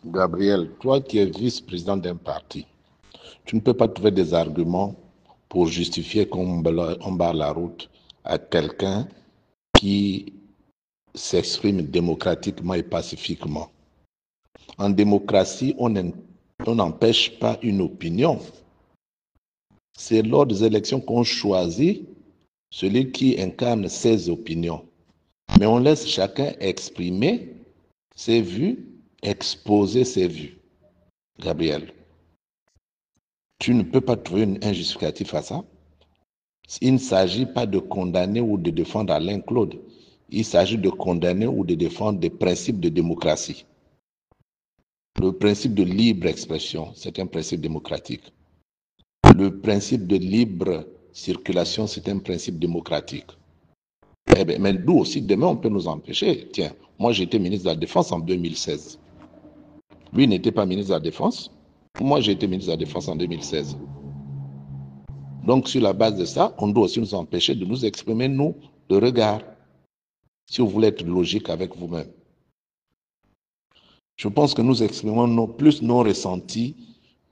Gabriel, toi qui es vice-président d'un parti, tu ne peux pas trouver des arguments pour justifier qu'on barre la route à quelqu'un qui s'exprime démocratiquement et pacifiquement. En démocratie, on n'empêche pas une opinion. C'est lors des élections qu'on choisit celui qui incarne ses opinions. Mais on laisse chacun exprimer ses vues, exposer ses vues. Gabriel, tu ne peux pas trouver un justificatif à ça. Il ne s'agit pas de condamner ou de défendre Alain Claude. Il s'agit de condamner ou de défendre des principes de démocratie. Le principe de libre expression, c'est un principe démocratique. Le principe de libre circulation, c'est un principe démocratique. Eh bien, mais nous aussi, demain, on peut nous empêcher. Tiens, moi, j'étais ministre de la Défense en 2016. Lui n'était pas ministre de la Défense. Moi, j'ai été ministre de la Défense en 2016. Donc, sur la base de ça, on doit aussi nous empêcher de nous exprimer, nous, de regard. Si vous voulez être logique avec vous-même. Je pense que nous exprimons plus nos ressentis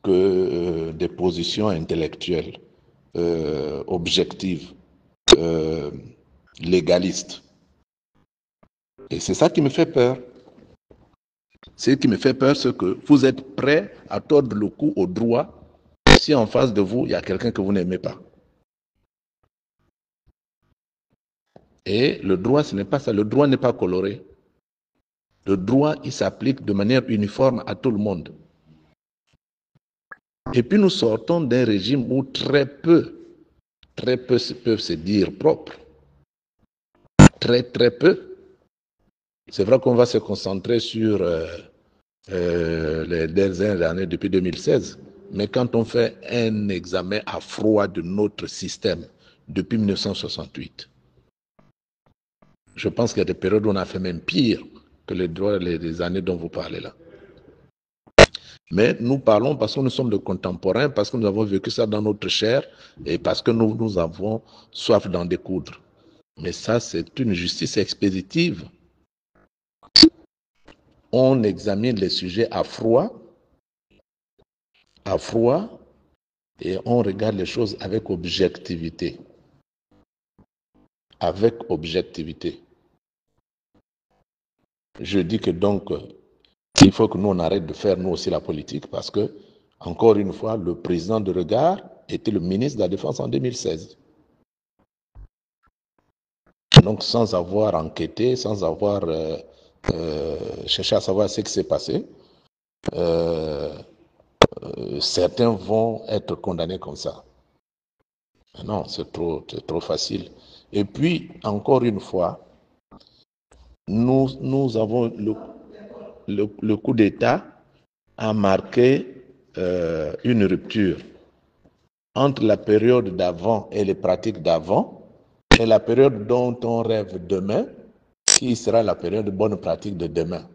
que des positions intellectuelles, objectives, légalistes. Et c'est ça qui me fait peur. Ce qui me fait peur, c'est que vous êtes prêts à tordre le cou au droit si en face de vous, il y a quelqu'un que vous n'aimez pas. Et le droit, ce n'est pas ça. Le droit n'est pas coloré. Le droit, il s'applique de manière uniforme à tout le monde. Et puis nous sortons d'un régime où très peu peuvent se dire propres. Très peu. C'est vrai qu'on va se concentrer sur les dernières années depuis 2016. Mais quand on fait un examen à froid de notre système depuis 1968, je pense qu'il y a des périodes où on a fait même pire que les années dont vous parlez là. Mais nous parlons parce que nous sommes de contemporains, parce que nous avons vécu ça dans notre chair et parce que nous avons soif d'en découdre. Mais ça, c'est une justice expéditive. On examine les sujets à froid, et on regarde les choses avec objectivité. Avec objectivité. Je dis que donc, il faut que nous, on arrête de faire, nous aussi, la politique, parce que, encore une fois, le président de regard était le ministre de la Défense en 2016. Donc, sans avoir enquêté, sans avoir cherché à savoir ce qui s'est passé, certains vont être condamnés comme ça. Non, c'est trop facile. Et puis, encore une fois, nous avons le coup d'État a marqué une rupture entre la période d'avant et les pratiques d'avant et la période dont on rêve demain, qui sera la période de bonne pratique de demain.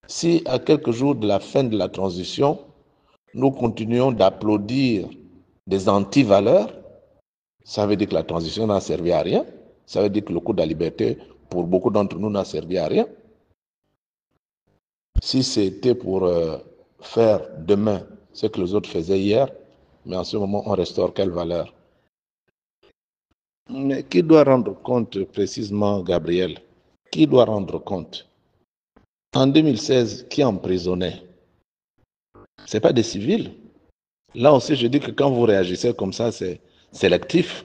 Si à quelques jours de la fin de la transition, nous continuons d'applaudir des antivaleurs, ça veut dire que la transition n'a servi à rien. Ça veut dire que le coup de la liberté, pour beaucoup d'entre nous, n'a servi à rien. Si c'était pour faire demain ce que les autres faisaient hier, mais en ce moment, on restaure quelle valeur? Mais qui doit rendre compte précisément, Gabriel? Qui doit rendre compte? En 2016, qui emprisonnait? Ce n'est pas des civils. Là aussi, je dis que quand vous réagissez comme ça, c'est sélectif.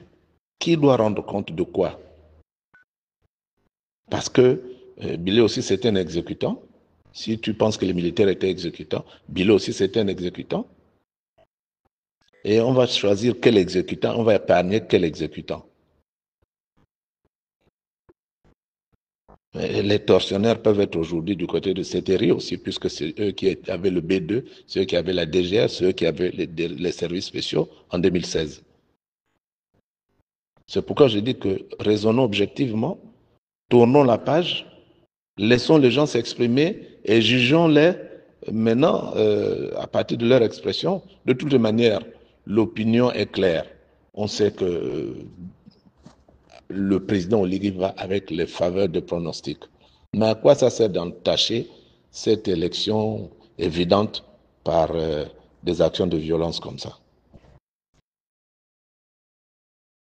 Qui doit rendre compte de quoi? Parce que Bilé aussi, c'était un exécutant. Si tu penses que les militaires étaient exécutants, Bilé aussi, c'était un exécutant. Et on va choisir quel exécutant, on va épargner quel exécutant. Les tortionnaires peuvent être aujourd'hui du côté de CTRI aussi, puisque c'est eux qui avaient le B2, c'est eux qui avaient la DGR, c'est eux qui avaient les services spéciaux en 2016. C'est pourquoi je dis que raisonnons objectivement, tournons la page, laissons les gens s'exprimer et jugeons-les maintenant à partir de leur expression. De toutes les manières, l'opinion est claire. On sait que le président Oligui va avec les faveurs de pronostic. Mais à quoi ça sert d'entacher cette élection évidente par des actions de violence comme ça.